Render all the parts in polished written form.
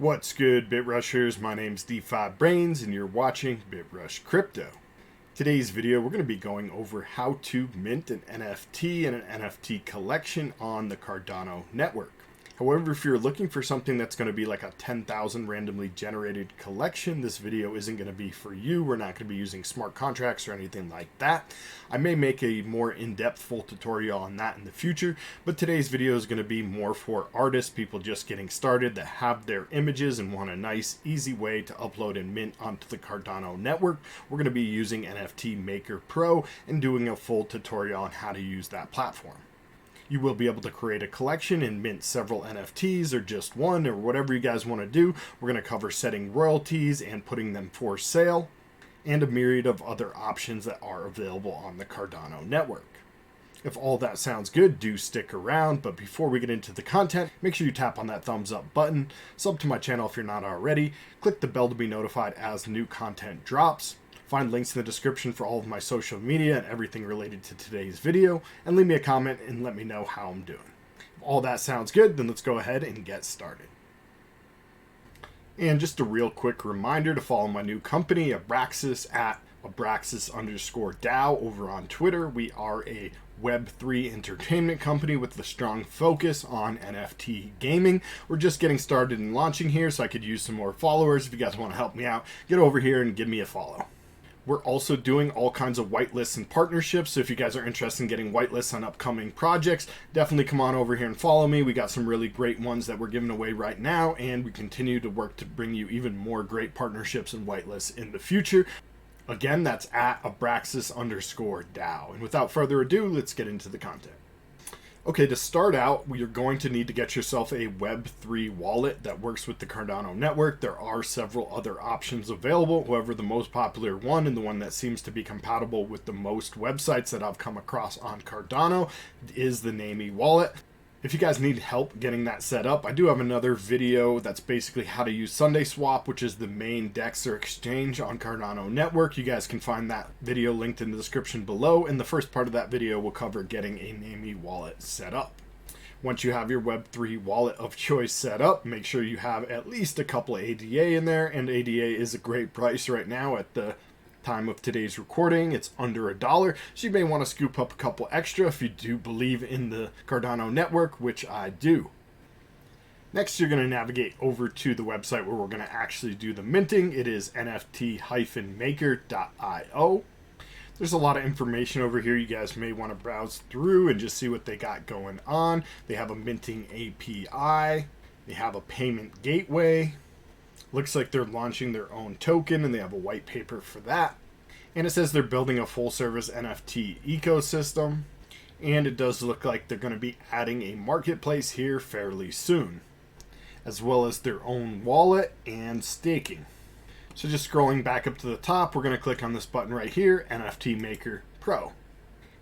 What's good, BitRushers? My name's D5Brains and you're watching BitRush Crypto. Today's video, we're going to be going over how to mint an NFT and an NFT collection on the Cardano network. However, if you're looking for something that's going to be like a 10,000 randomly generated collection, this video isn't going to be for you. We're not going to be using smart contracts or anything like that. I may make a more in-depth full tutorial on that in the future, but today's video is going to be more for artists, people just getting started that have their images and want a nice, easy way to upload and mint onto the Cardano network. We're going to be using NFT Maker Pro and doing a full tutorial on how to use that platform. You will be able to create a collection and mint several NFTs or just one or whatever you guys want to do. We're going to cover setting royalties and putting them for sale and a myriad of other options that are available on the Cardano network. If all that sounds good, do stick around. But before we get into the content, make sure you tap on that thumbs up button, sub to my channel if you're not already, click the bell to be notified as new content drops. Find links in the description for all of my social media and everything related to today's video, and leave me a comment and let me know how I'm doing. If all that sounds good, then let's go ahead and get started. And just a real quick reminder to follow my new company, ABRAXAS, at ABRAXAS_DAO over on Twitter. We are a Web3 entertainment company with a strong focus on NFT gaming. We're just getting started and launching here, so I could use some more followers. If you guys want to help me out, get over here and give me a follow. We're also doing all kinds of whitelists and partnerships, so if you guys are interested in getting whitelists on upcoming projects, definitely come on over here and follow me. We got some really great ones that we're giving away right now, and we continue to work to bring you even more great partnerships and whitelists in the future. Again, that's at ABRAXAS_DAO. And without further ado, let's get into the content. Okay, to start out, you're going to need to get yourself a Web3 wallet that works with the Cardano network. There are several other options available. However, the most popular one and the one that seems to be compatible with the most websites that I've come across on Cardano is the NFT Wallet. If you guys need help getting that set up, I do have another video that's basically how to use SundaeSwap, which is the main DEX or exchange on Cardano network. You guys can find that video linked in the description below, and the first part of that video will cover getting a NFT wallet set up. Once you have your Web3 wallet of choice set up, make sure you have at least a couple of ADA in there, and ADA is a great price right now at the time of today's recording. It's under $1, so you may want to scoop up a couple extra if you do believe in the Cardano network, which I do. Next, you're going to navigate over to the website where we're going to actually do the minting. It is nft-maker.io. There's a lot of information over here you guys may want to browse through and just see what they got going on. They have a minting API. They have a payment gateway. Looks like they're launching their own token and they have a white paper for that. And it says they're building a full service NFT ecosystem. And it does look like they're going to be adding a marketplace here fairly soon, as well as their own wallet and staking. So just scrolling back up to the top, we're going to click on this button right here, NFT Maker Pro.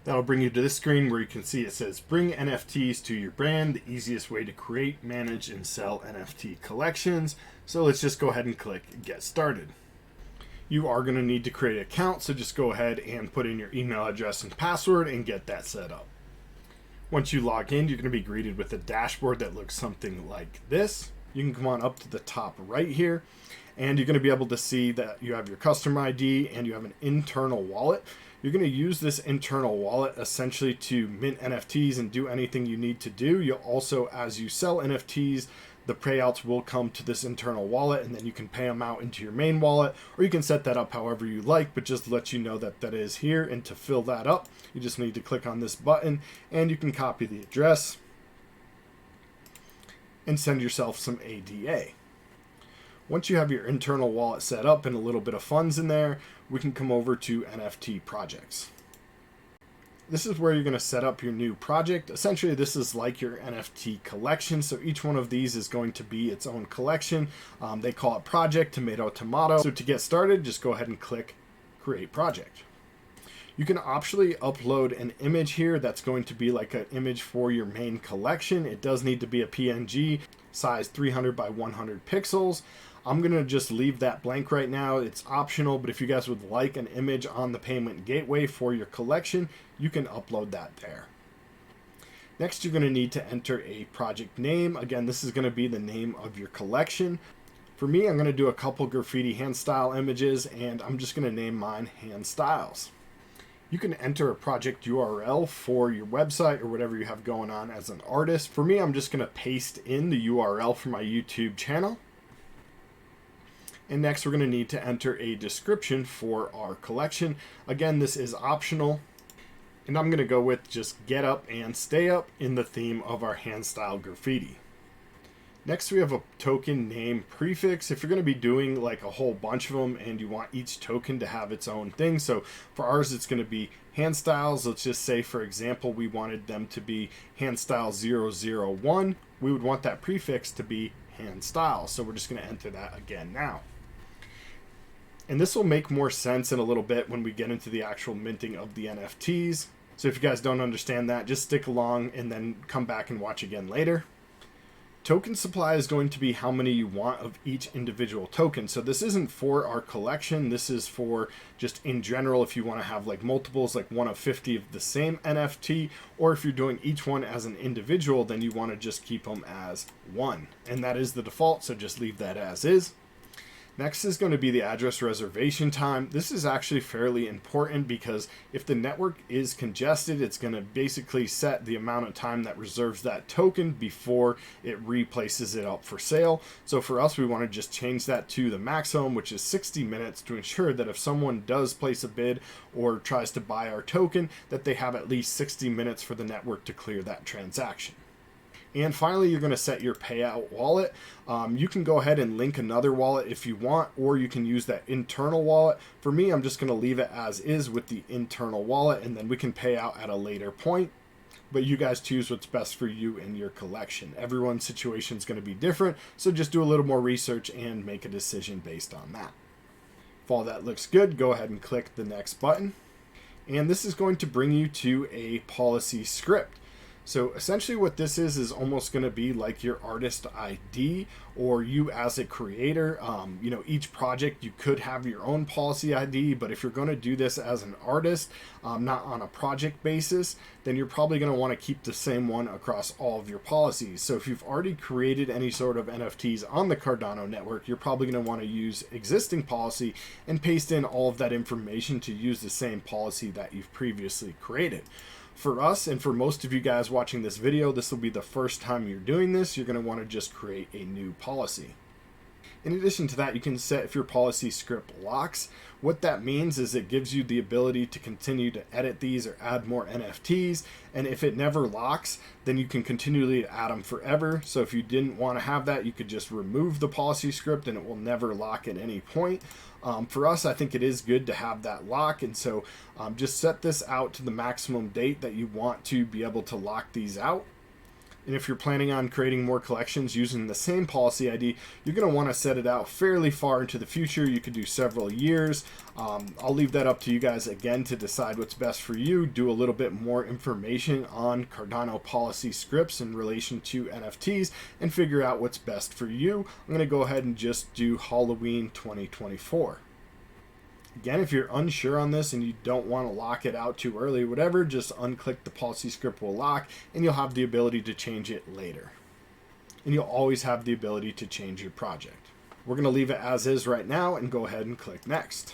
That'll bring you to this screen where you can see it says bring NFTs to your brand, the easiest way to create, manage, and sell NFT collections. So let's just go ahead and click get started. You are going to need to create an account, so just go ahead and put in your email address and password and get that set up. Once you log in, you're going to be greeted with a dashboard that looks something like this. You can come on up to the top right here, and you're going to be able to see that you have your customer ID and you have an internal wallet. You're going to use this internal wallet essentially to mint NFTs and do anything you need to do. You'll also, as you sell NFTs, the payouts will come to this internal wallet, and then you can pay them out into your main wallet, or you can set that up however you like, but just to let you know that that is here. And to fill that up, you just need to click on this button and you can copy the address and send yourself some ADA. Once you have your internal wallet set up and a little bit of funds in there, we can come over to NFT projects. This is where you're going to set up your new project. Essentially, this is like your NFT collection. So each one of these is going to be its own collection. They call it project, tomato, tomato. So to get started, just go ahead and click create project. You can optionally upload an image here that's going to be like an image for your main collection. It does need to be a PNG, size 300 by 100 pixels. I'm going to just leave that blank right now. It's optional, but if you guys would like an image on the payment gateway for your collection, you can upload that there. Next, you're going to need to enter a project name. Again, this is going to be the name of your collection. For me, I'm going to do a couple graffiti hand style images, and I'm just going to name mine hand styles. You can enter a project URL for your website or whatever you have going on as an artist. For me, I'm just going to paste in the URL for my YouTube channel. And next, we're going to need to enter a description for our collection. Again, this is optional. And I'm going to go with just get up and stay up in the theme of our hand style graffiti. Next, we have a token name prefix. If you're going to be doing like a whole bunch of them and you want each token to have its own thing. So for ours, it's going to be hand styles. Let's just say, for example, we wanted them to be hand style 001. We would want that prefix to be hand style. So we're just going to enter that again now. And this will make more sense in a little bit when we get into the actual minting of the NFTs. So if you guys don't understand that, just stick along and then come back and watch again later. Token supply is going to be how many you want of each individual token. So this isn't for our collection. This is for just in general if you want to have like multiples, like 1 of 50 of the same NFT, or if you're doing each one as an individual, then you want to just keep them as 1. And that is the default, so just leave that as is. Next is going to be the address reservation time. This is actually fairly important because if the network is congested, it's going to basically set the amount of time that reserves that token before it replaces it up for sale. So for us, we want to just change that to the maximum, which is 60 minutes, to ensure that if someone does place a bid or tries to buy our token, that they have at least 60 minutes for the network to clear that transaction. And finally, you're going to set your payout wallet. You can go ahead and link another wallet if you want, or you can use that internal wallet. For me, I'm just going to leave it as is with the internal wallet, and then we can pay out at a later point. But you guys choose what's best for you and your collection. Everyone's situation is going to be different, so just do a little more research and make a decision based on that. If all that looks good, go ahead and click the next button. And this is going to bring you to a policy script. So essentially what this is almost going to be like your artist ID or you as a creator. Each project you could have your own policy ID, but if you're going to do this as an artist, not on a project basis, then you're probably going to want to keep the same one across all of your policies. So if you've already created any sort of NFTs on the Cardano network, you're probably going to want to use existing policy and paste in all of that information to use the same policy that you've previously created. For us, and for most of you guys watching this video, this will be the first time you're doing this. You're going to want to just create a new policy. In addition to that, you can set if your policy script locks. What that means is it gives you the ability to continue to edit these or add more NFTs. And if it never locks, then you can continually add them forever. So if you didn't want to have that, you could just remove the policy script and it will never lock at any point. For us, I think it is good to have that lock. And so just set this out to the maximum date that you want to be able to lock these out. And if you're planning on creating more collections using the same policy ID, you're going to want to set it out fairly far into the future. You could do several years. I'll leave that up to you guys again to decide what's best for you. Do a little bit more information on Cardano policy scripts in relation to NFTs and figure out what's best for you. I'm going to go ahead and just do Halloween 2024. Again, if you're unsure on this and you don't want to lock it out too early, whatever, just unclick the policy script will lock and you'll have the ability to change it later. And you'll always have the ability to change your project. We're going to leave it as is right now and go ahead and click next.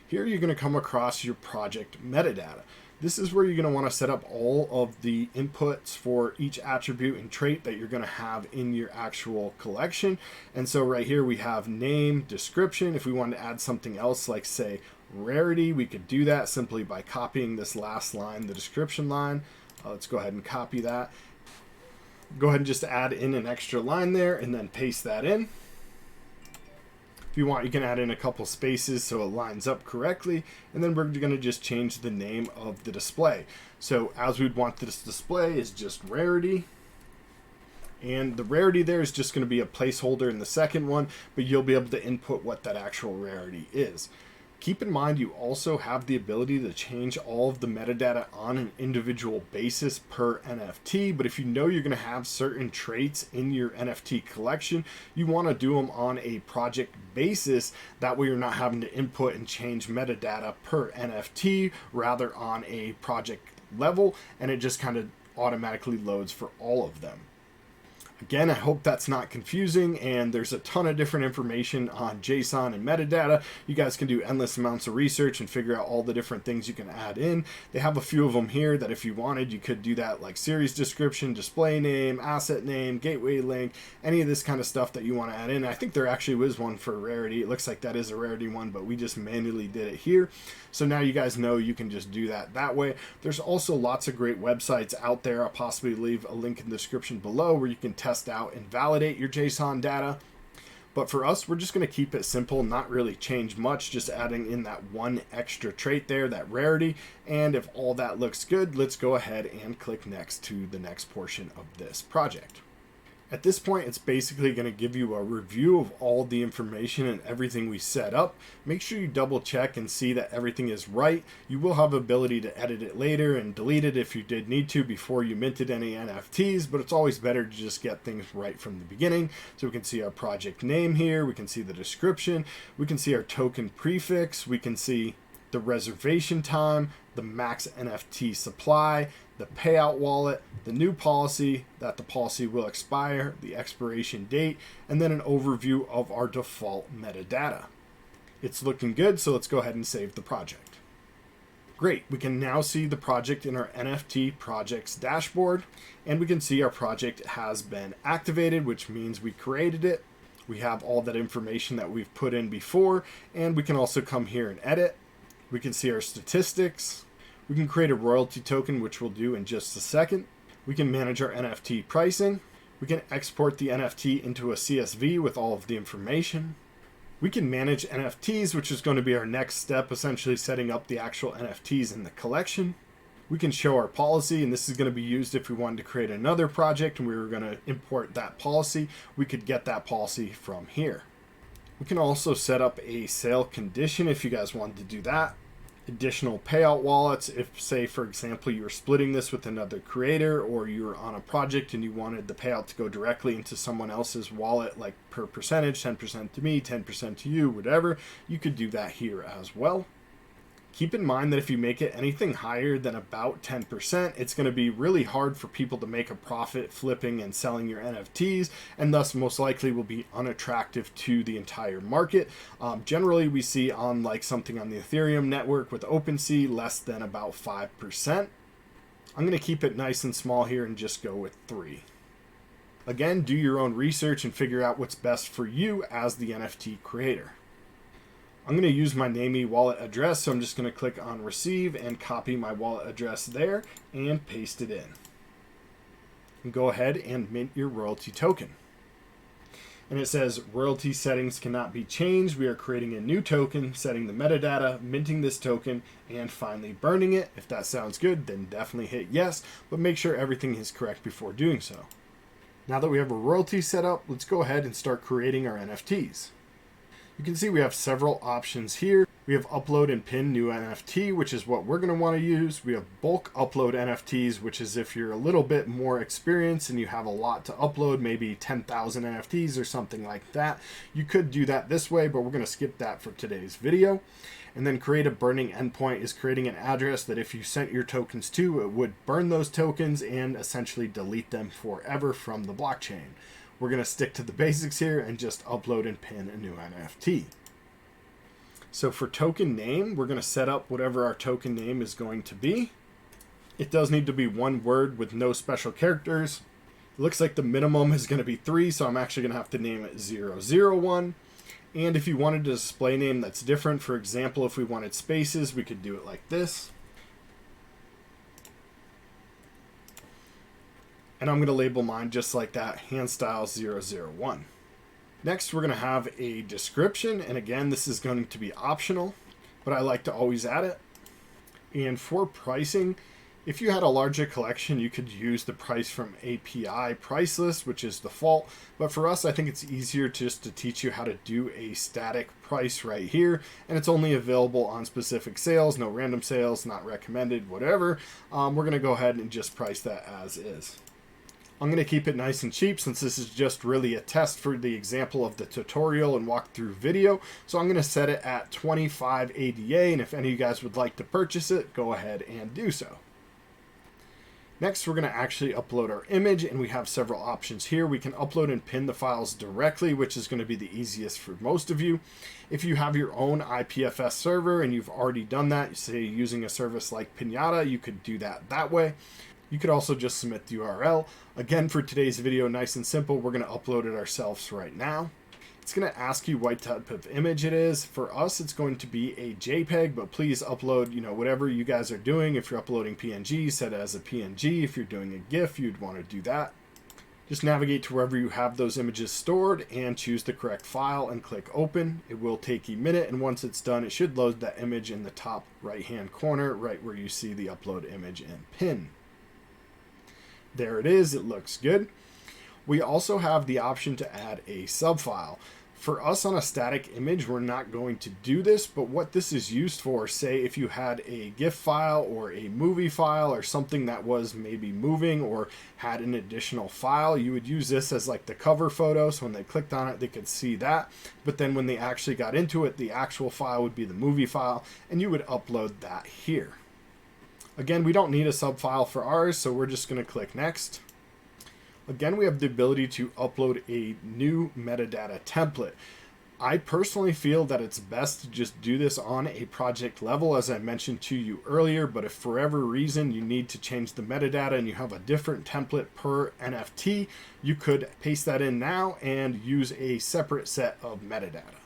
Here you're going to come across your project metadata. This is where you're going to want to set up all of the inputs for each attribute and trait that you're going to have in your actual collection. And so right here we have name, description. If we wanted to add something else like say rarity, we could do that simply by copying this last line, the description line. Let's go ahead and copy that. Go ahead and just add in an extra line there and then paste that in. If you want, you can add in a couple spaces so it lines up correctly, and then we're going to just change the name of the display. So as we'd want this display is just rarity, and the rarity there is just going to be a placeholder in the second one, but you'll be able to input what that actual rarity is. Keep in mind you also have the ability to change all of the metadata on an individual basis per NFT, but if you know you're going to have certain traits in your NFT collection, you want to do them on a project basis. That way you're not having to input and change metadata per NFT, rather on a project level, and it just kind of automatically loads for all of them. Again, I hope that's not confusing, and there's a ton of different information on JSON and metadata. You guys can do endless amounts of research and figure out all the different things you can add in. They have a few of them here that if you wanted, you could do that, like series description, display name, asset name, gateway link, any of this kind of stuff that you want to add in. I think there actually was one for rarity. It looks like that is a rarity one, but we just manually did it here. So now you guys know you can just do that way. There's also lots of great websites out there. I'll possibly leave a link in the description below where you can test out and validate your JSON data. But for us, we're just going to keep it simple, not really change much, just adding in that one extra trait there, that rarity. And if all that looks good, let's go ahead and click next to the next portion of this project. At this point, it's basically going to give you a review of all the information and everything we set up. Make sure you double check and see that everything is right. You will have the ability to edit it later and delete it if you did need to before you minted any NFTs, but it's always better to just get things right from the beginning. So we can see our project name here, we can see the description, we can see our token prefix, we can see the reservation time, the max NFT supply, the payout wallet, the new policy, that the policy will expire, the expiration date, and then an overview of our default metadata. It's looking good, so let's go ahead and save the project. Great, we can now see the project in our NFT Projects Dashboard, and we can see our project has been activated, which means we created it. We have all that information that we've put in before, and we can also come here and edit. We can see our statistics. We can create a royalty token, which we'll do in just a second. We can manage our NFT pricing. We can export the NFT into a CSV with all of the information. We can manage NFTs, which is going to be our next step, essentially setting up the actual NFTs in the collection. We can show our policy, and this is going to be used if we wanted to create another project and we were going to import that policy. We could get that policy from here. We can also set up a sale condition if you guys wanted to do that. Additional payout wallets, if say for example you were splitting this with another creator or you were on a project and you wanted the payout to go directly into someone else's wallet, like per percentage, 10% to me, 10% to you, whatever, you could do that here as well. Keep in mind that if you make it anything higher than about 10%, it's going to be really hard for people to make a profit flipping and selling your NFTs, and thus most likely will be unattractive to the entire market. Generally, we see on like something on the Ethereum network with OpenSea, less than about 5%. I'm going to keep it nice and small here and just go with 3. Again, do your own research and figure out what's best for you as the NFT creator. I'm going to use my Namey wallet address, so I'm just going to click on receive and copy my wallet address there and paste it in. And go ahead and mint your royalty token. And it says royalty settings cannot be changed. We are creating a new token, setting the metadata, minting this token, and finally burning it. If that sounds good, then definitely hit yes, but make sure everything is correct before doing so. Now that we have a royalty set up, let's go ahead and start creating our NFTs. You can see we have several options here. We have upload and pin new NFT, which is what we're going to want to use. We have bulk upload NFTs, which is if you're a little bit more experienced and you have a lot to upload, maybe 10,000 NFTs or something like that. You could do that this way, but we're going to skip that for today's video. And then create a burning endpoint is creating an address that if you sent your tokens to, it would burn those tokens and essentially delete them forever from the blockchain. We're going to stick to the basics here and just upload and pin a new NFT. So for token name, we're going to set up whatever our token name is going to be. It does need to be one word with no special characters. It looks like the minimum is going to be 3, so I'm actually going to have to name it 001. And if you wanted a display name that's different, for example, if we wanted spaces, we could do it like this. And I'm going to label mine just like that, handstyle001. Next, we're going to have a description. And again, this is going to be optional, but I like to always add it. And for pricing, if you had a larger collection, you could use the price from API price list, which is default. But for us, I think it's easier just to teach you how to do a static price right here. And it's only available on specific sales, no random sales, not recommended, whatever. We're going to go ahead and just price that as is. I'm going to keep it nice and cheap since this is just really a test for the example of the tutorial and walkthrough video. So I'm going to set it at 25 ADA, and if any of you guys would like to purchase it, go ahead and do so. Next, we're going to actually upload our image, and we have several options here. We can upload and pin the files directly, which is going to be the easiest for most of you. If you have your own IPFS server and you've already done that, say using a service like Pinata, you could do that way. You could also just submit the URL. Again, for today's video, nice and simple, we're going to upload it ourselves right now. It's going to ask you what type of image it is. For us, it's going to be a JPEG, but please upload, whatever you guys are doing. If you're uploading PNG, set it as a PNG. If you're doing a GIF, you'd want to do that. Just navigate to wherever you have those images stored and choose the correct file and click open. It will take a minute, and once it's done, it should load that image in the top right-hand corner, right where you see the upload image and pin. There it is. It looks good. We also have the option to add a subfile. For us on a static image, we're not going to do this, but what this is used for, say if you had a GIF file or a movie file or something that was maybe moving or had an additional file, you would use this as like the cover photo. So when they clicked on it, they could see that. But then when they actually got into it, the actual file would be the movie file, and you would upload that here. Again, we don't need a subfile for ours, so we're just going to click next. Again, we have the ability to upload a new metadata template. I personally feel that it's best to just do this on a project level, as I mentioned to you earlier, but if for whatever reason you need to change the metadata and you have a different template per NFT, you could paste that in now and use a separate set of metadata.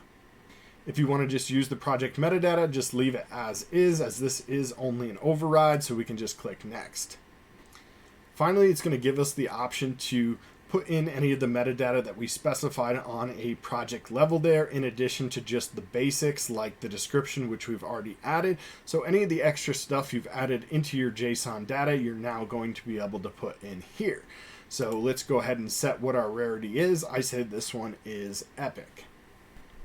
If you want to just use the project metadata, just leave it as is, as this is only an override, so we can just click next. Finally, it's going to give us the option to put in any of the metadata that we specified on a project level there, in addition to just the basics like the description, which we've already added. So any of the extra stuff you've added into your JSON data, you're now going to be able to put in here. So let's go ahead and set what our rarity is. I say this one is epic.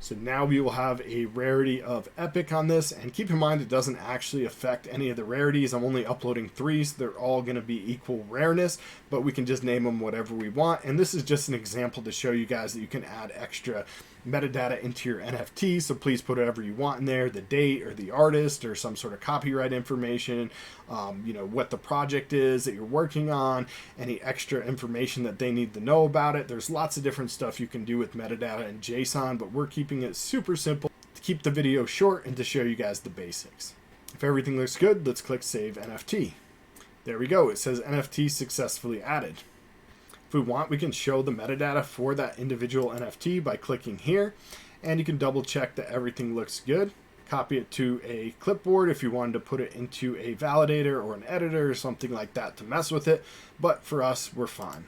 So now we will have a rarity of epic on this, and keep in mind it doesn't actually affect any of the rarities. I'm only uploading 3, so they're all going to be equal rareness, but we can just name them whatever we want. And this is just an example to show you guys that you can add extra metadata into your NFT, so please put whatever you want in there, the date or the artist or some sort of copyright information, what the project is that you're working on, any extra information that they need to know about it. There's lots of different stuff you can do with metadata in JSON, but we're keeping it super simple to keep the video short and to show you guys the basics. If everything looks good, let's click Save NFT. There we go. It says NFT successfully added. If we want, we can show the metadata for that individual NFT by clicking here, and you can double check that everything looks good. Copy it to a clipboard if you wanted to put it into a validator or an editor or something like that to mess with it, but for us, we're fine.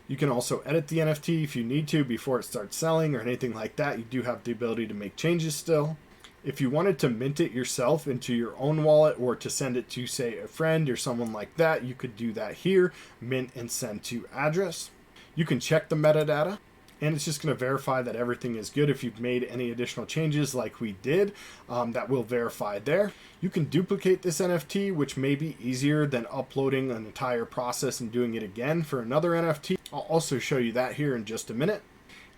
You can also edit the NFT if you need to before it starts selling or anything like that. You do have the ability to make changes still. If you wanted to mint it yourself into your own wallet or to send it to, say, a friend or someone like that, you could do that here, mint and send to address. You can check the metadata, and it's just going to verify that everything is good. If you've made any additional changes like we did, that will verify there. You can duplicate this NFT, which may be easier than uploading an entire process and doing it again for another NFT. I'll also show you that here in just a minute.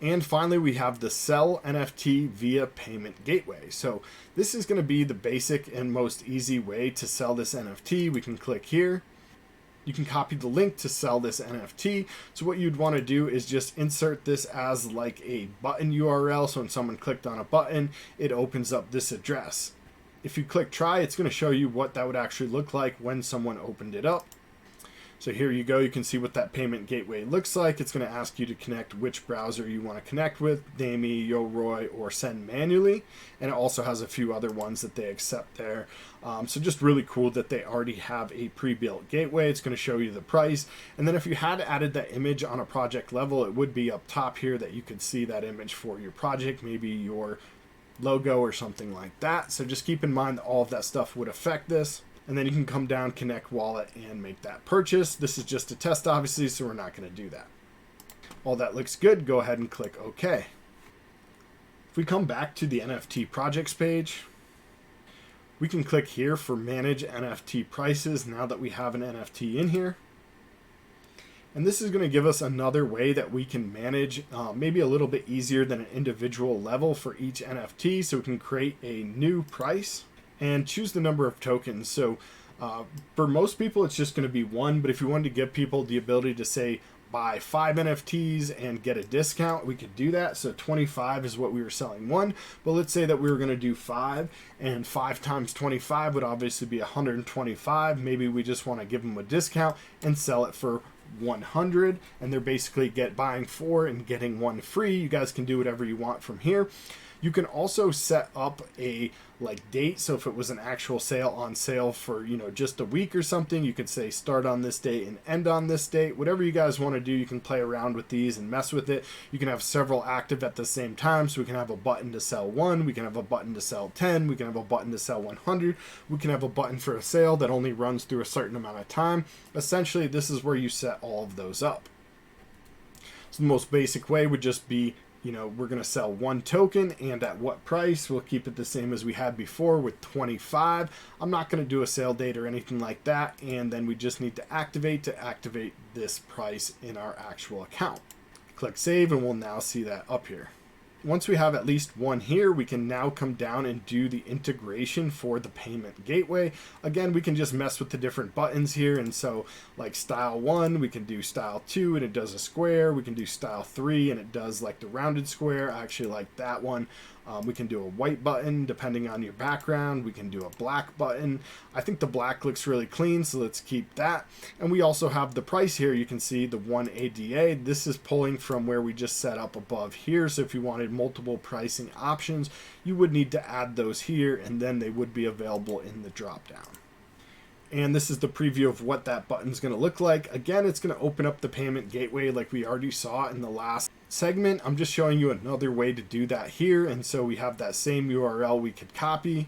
And finally, we have the sell NFT via payment gateway. So this is going to be the basic and most easy way to sell this NFT. We can click here. You can copy the link to sell this NFT. So what you'd want to do is just insert this as like a button URL. So when someone clicked on a button, it opens up this address. If you click try, it's going to show you what that would actually look like when someone opened it up. So here you go, you can see what that payment gateway looks like. It's going to ask you to connect which browser you want to connect with, Dami, Yoroi, or send manually. And it also has a few other ones that they accept there. So just really cool that they already have a pre-built gateway. It's going to show you the price. And then if you had added that image on a project level, it would be up top here that you could see that image for your project, maybe your logo or something like that. So just keep in mind that all of that stuff would affect this. And then you can come down, connect wallet, and make that purchase. This is just a test, obviously, so we're not going to do that. All that looks good. Go ahead and click OK. If we come back to the NFT projects page, we can click here for Manage NFT Prices now that we have an NFT in here. And this is going to give us another way that we can manage maybe a little bit easier than an individual level for each NFT. So we can create a new price and choose the number of tokens. So For most people, it's just going to be one, but if you wanted to give people the ability to say, buy 5 NFTs and get a discount, we could do that. So 25 is what we were selling one, but let's say that we were going to do 5, and 5 times 25 would obviously be 125. Maybe we just want to give them a discount and sell it for 100, and they're basically buying 4 and getting 1 free. You guys can do whatever you want from here. You can also set up a date. So if it was an actual sale on sale for, just a week or something, you could say start on this date and end on this date. Whatever you guys want to do, you can play around with these and mess with it. You can have several active at the same time. So we can have a button to sell 1, we can have a button to sell 10, we can have a button to sell 100, we can have a button for a sale that only runs through a certain amount of time. Essentially, this is where you set all of those up. So the most basic way would just be, we're going to sell 1 token, and at what price. We'll keep it the same as we had before with 25. I'm not going to do a sale date or anything like that, and then we just need to activate this price in our actual account. Click save, and we'll now see that up here. Once we have at least 1 here, we can now come down and do the integration for the payment gateway. Again, we can just mess with the different buttons here. And so like style 1, we can do style 2 and it does a square. We can do style 3 and it does the rounded square. I actually like that one. We can do a white button depending on your background. We can do a black button. I think the black looks really clean, so let's keep that. And we also have the price here. You can see the 1 ADA. This is pulling from where we just set up above here. So if you wanted multiple pricing options, you would need to add those here, and then they would be available in the drop down. And this is the preview of what that button's going to look like. Again, it's going to open up the payment gateway like we already saw in the last segment. I'm just showing you another way to do that here. And so we have that same URL we could copy.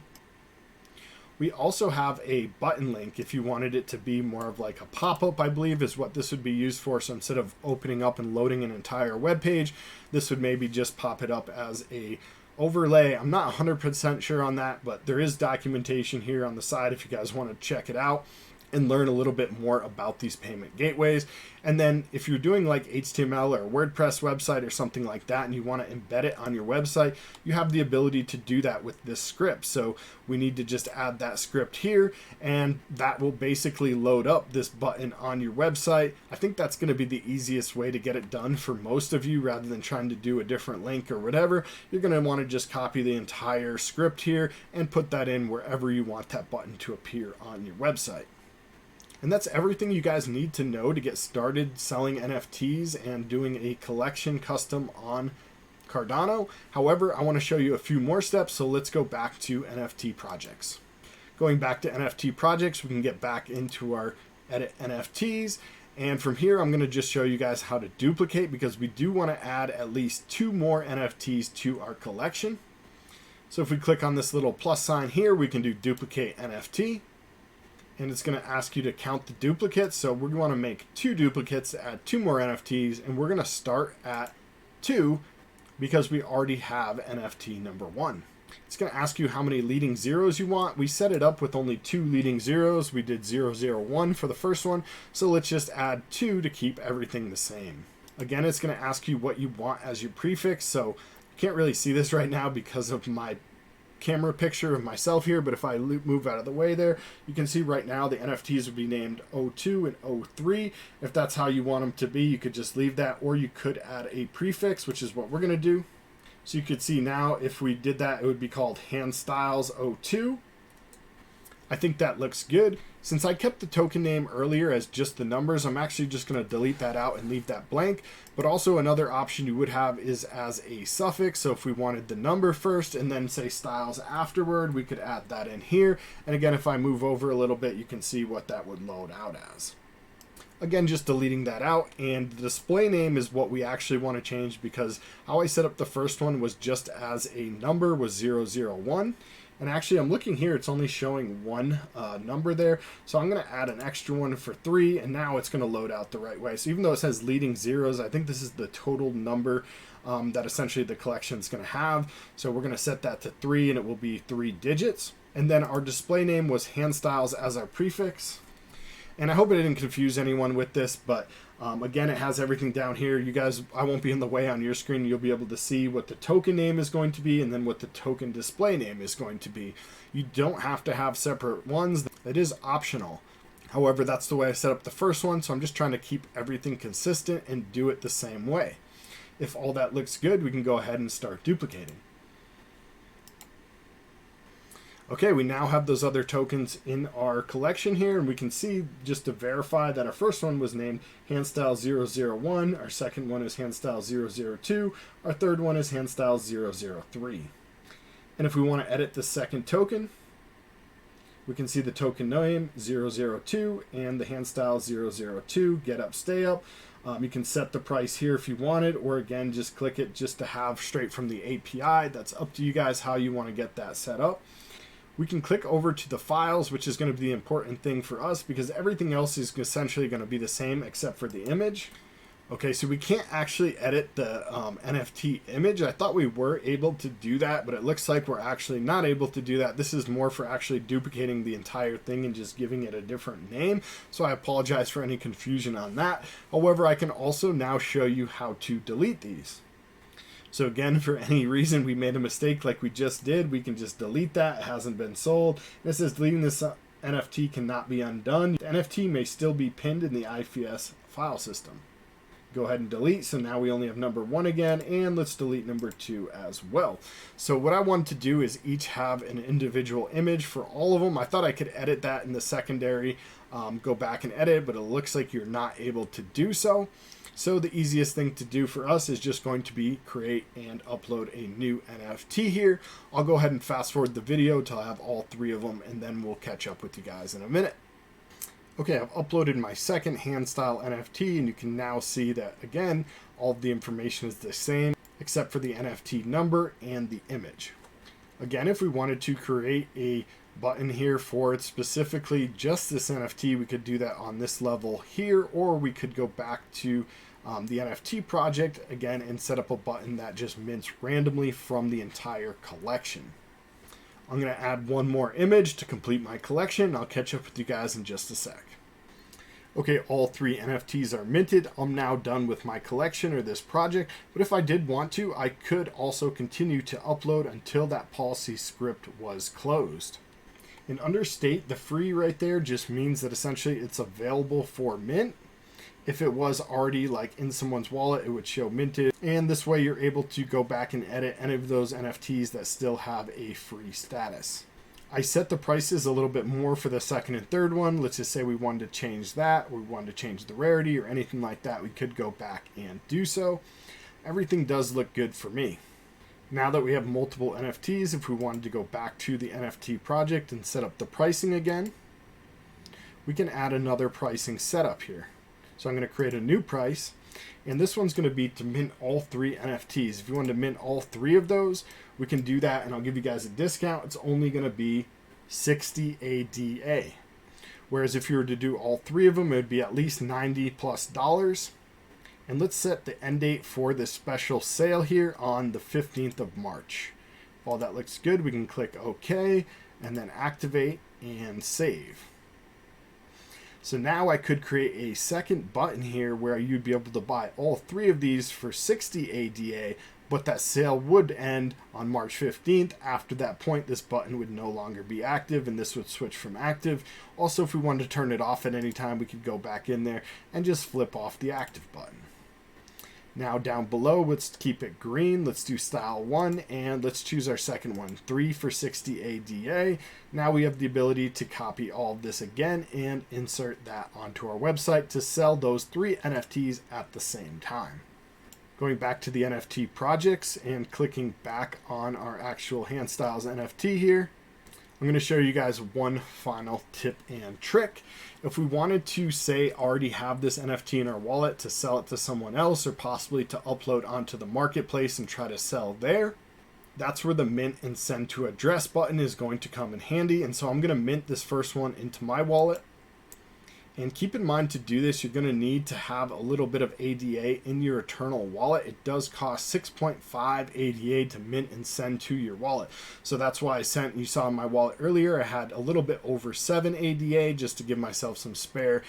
We also have a button link if you wanted it to be more of a pop-up, I believe is what this would be used for. So instead of opening up and loading an entire web page, this would maybe just pop it up as a overlay. I'm not 100% sure on that, but there is documentation here on the side if you guys want to check it out and learn a little bit more about these payment gateways. And then if you're doing HTML or WordPress website or something like that, and you want to embed it on your website, you have the ability to do that with this script. So we need to just add that script here, and that will basically load up this button on your website. I think that's going to be the easiest way to get it done for most of you, rather than trying to do a different link or whatever. You're going to want to just copy the entire script here and put that in wherever you want that button to appear on your website. And that's everything you guys need to know to get started selling NFTs and doing a collection custom on Cardano. However, I want to show you a few more steps, so let's go back to NFT projects. Going back to NFT projects, we can get back into our edit NFTs. And from here, I'm going to just show you guys how to duplicate, because we do want to add at least 2 more NFTs to our collection. So if we click on this little plus sign here, we can do duplicate NFT. And it's going to ask you to count the duplicates. So we want to make 2 duplicates to add 2 more NFTs. And we're going to start at 2 because we already have NFT number 1. It's going to ask you how many leading zeros you want. We set it up with only 2 leading zeros. We did 001 for the first one. So let's just add 2 to keep everything the same. Again, it's going to ask you what you want as your prefix. So you can't really see this right now because of my camera picture of myself here, but if I move out of the way there, you can see right now the NFTs would be named 02 and 03. If that's how you want them to be, you could just leave that, or you could add a prefix, which is what we're going to do. So you could see now if we did that, it would be called Hand Styles 02. I think that looks good. Since I kept the token name earlier as just the numbers, I'm actually just going to delete that out and leave that blank. But also another option you would have is as a suffix. So if we wanted the number first and then say styles afterward, we could add that in here. And again, if I move over a little bit, you can see what that would load out as. Again, just deleting that out, and the display name is what we actually want to change, because how I set up the first one was just as a number was 001. And actually, I'm looking here, it's only showing 1 number there. So I'm going to add an extra one for 3, and now it's going to load out the right way. So even though it says leading zeros, I think this is the total number that essentially the collection is going to have. So we're going to set that to 3, and it will be 3 digits. And then our display name was Hand Styles as our prefix. And I hope it didn't confuse anyone with this, but again, it has everything down here. You guys, I won't be in the way on your screen. You'll be able to see what the token name is going to be and then what the token display name is going to be. You don't have to have separate ones. It is optional. However, that's the way I set up the first one, so I'm just trying to keep everything consistent and do it the same way. If all that looks good, we can go ahead and start duplicating. Okay, we now have those other tokens in our collection here, and we can see, just to verify, that our first one was named Handstyle001, our second one is Handstyle002, our third one is Handstyle003. And if we want to edit the second token, we can see the token name 002 and the Handstyle 002, get up, stay up. You can set the price here if you wanted, or again, just click it just to have straight from the API. That's up to you guys how you want to get that set up. We can click over to the files, which is going to be the important thing for us because everything else is essentially going to be the same except for the image. Okay, so we can't actually edit the NFT image. I thought we were able to do that, but it looks like we're actually not able to do that. This is more for actually duplicating the entire thing and just giving it a different name. So I apologize for any confusion on that. However, I can also now show you how to delete these. So again, for any reason we made a mistake like we just did, we can just delete that. It hasn't been sold. This is deleting this NFT cannot be undone. The NFT may still be pinned in the IFS file system. Go ahead and delete. So now we only have number 1 again, and let's delete number 2 as well. So what I want to do is each have an individual image for all of them. I thought I could edit that in the secondary, go back and edit, but it looks like you're not able to do so. So the easiest thing to do for us is just going to be create and upload a new NFT here. I'll go ahead and fast forward the video till I have all 3 of them, and then we'll catch up with you guys in a minute. Okay, I've uploaded my second Handstyle NFT, and you can now see that, again, all of the information is the same except for the NFT number and the image. Again, if we wanted to create a button here for it, specifically just this NFT, we could do that on this level here, or we could go back to the NFT project again and set up a button that just mints randomly from the entire collection. I'm going to add one more image to complete my collection. I'll catch up with you guys in just a sec. Okay, all 3 NFTs are minted. I'm now done with my collection or this project, but if I did want to, I could also continue to upload until that policy script was closed. And under state, the free right there just means that essentially it's available for mint. If it was already like in someone's wallet, it would show minted. And this way you're able to go back and edit any of those NFTs that still have a free status. I set the prices a little bit more for the second and third one. Let's just say we wanted to change that, or we wanted to change the rarity or anything like that. We could go back and do so. Everything does look good for me. Now that we have multiple NFTs, if we wanted to go back to the NFT project and set up the pricing again, we can add another pricing setup here. So I'm going to create a new price, and this one's going to be to mint all 3 NFTs. If you want to mint all 3 of those, we can do that, and I'll give you guys a discount. It's only going to be 60 ADA. Whereas if you were to do all 3 of them, it would be at least $90+. And let's set the end date for this special sale here on the 15th of March. If all that looks good, we can click OK and then activate and save. So now I could create a second button here where you'd be able to buy all 3 of these for 60 ADA, but that sale would end on March 15th. After that point, this button would no longer be active, and this would switch from active. Also, if we wanted to turn it off at any time, we could go back in there and just flip off the active button. Now down below, let's keep it green. Let's do style 1, and let's choose our second one, 3 for 60 ADA. Now we have the ability to copy all of this again and insert that onto our website to sell those 3 NFTs at the same time. Going back to the NFT projects and clicking back on our actual Handstyles NFT here, I'm going to show you guys one final tip and trick. If we wanted to, say, already have this NFT in our wallet to sell it to someone else, or possibly to upload onto the marketplace and try to sell there, that's where the mint and send to address button is going to come in handy. And so I'm going to mint this first one into my wallet. And keep in mind, to do this, you're going to need to have a little bit of ADA in your Eternal wallet. It does cost 6.5 ADA to mint and send to your wallet. So that's why you saw in my wallet earlier, I had a little bit over 7 ADA just to give myself some spare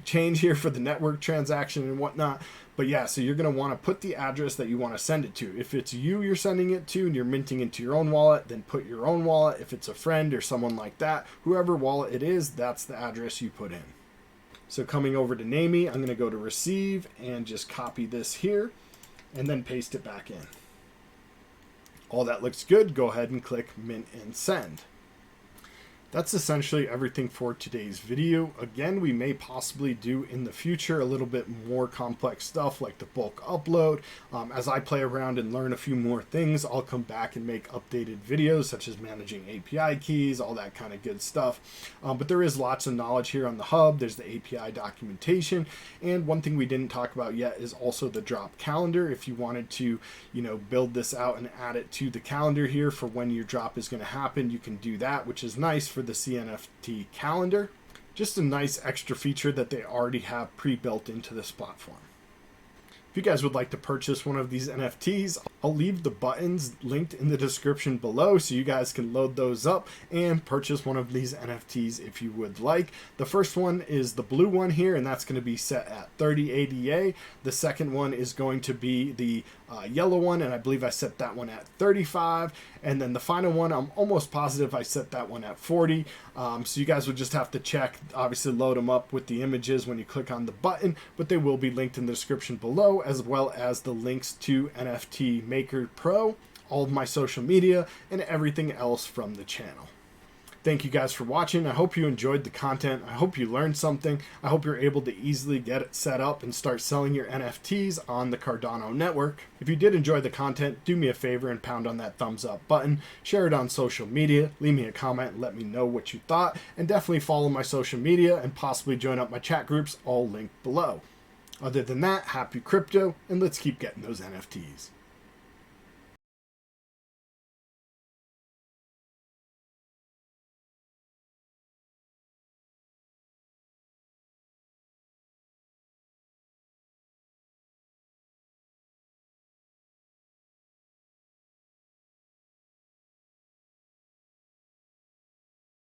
change here for the network transaction and whatnot. But yeah, so you're going to want to put the address that you want to send it to. If it's you're sending it to and you're minting into your own wallet, then put your own wallet. If it's a friend or someone like that, whoever wallet it is, that's the address you put in. So coming over to Namey, I'm going to go to receive and just copy this here and then paste it back in. All that looks good. Go ahead and click mint and send. That's essentially everything for today's video. Again, we may possibly do in the future a little bit more complex stuff like the bulk upload. As I play around and learn a few more things, I'll come back and make updated videos such as managing API keys, all that kind of good stuff. But there is lots of knowledge here on the hub. There's the API documentation. And one thing we didn't talk about yet is also the drop calendar. If you wanted to, build this out and add it to the calendar here for when your drop is going to happen, you can do that, which is nice for the CNFT calendar. Just a nice extra feature that they already have pre-built into this platform. If you guys would like to purchase one of these NFTs, I'll leave the buttons linked in the description below so you guys can load those up and purchase one of these NFTs if you would like. The first one is the blue one here, and that's going to be set at 30 ADA. The second one is going to be the yellow one, and I believe I set that one at 35. And then the final one, I'm almost positive I set that one at 40. So you guys would just have to check, obviously load them up with the images when you click on the button, but they will be linked in the description below, as well as the links to NFT Maker Pro, all of my social media, and everything else from the channel. Thank you guys for watching. I hope you enjoyed the content. I hope you learned something. I hope you're able to easily get it set up and start selling your NFTs on the Cardano network. If you did enjoy the content, do me a favor and pound on that thumbs up button. Share it on social media. Leave me a comment and let me know what you thought. And definitely follow my social media and possibly join up my chat groups, all linked below. Other than that, happy crypto, and let's keep getting those NFTs.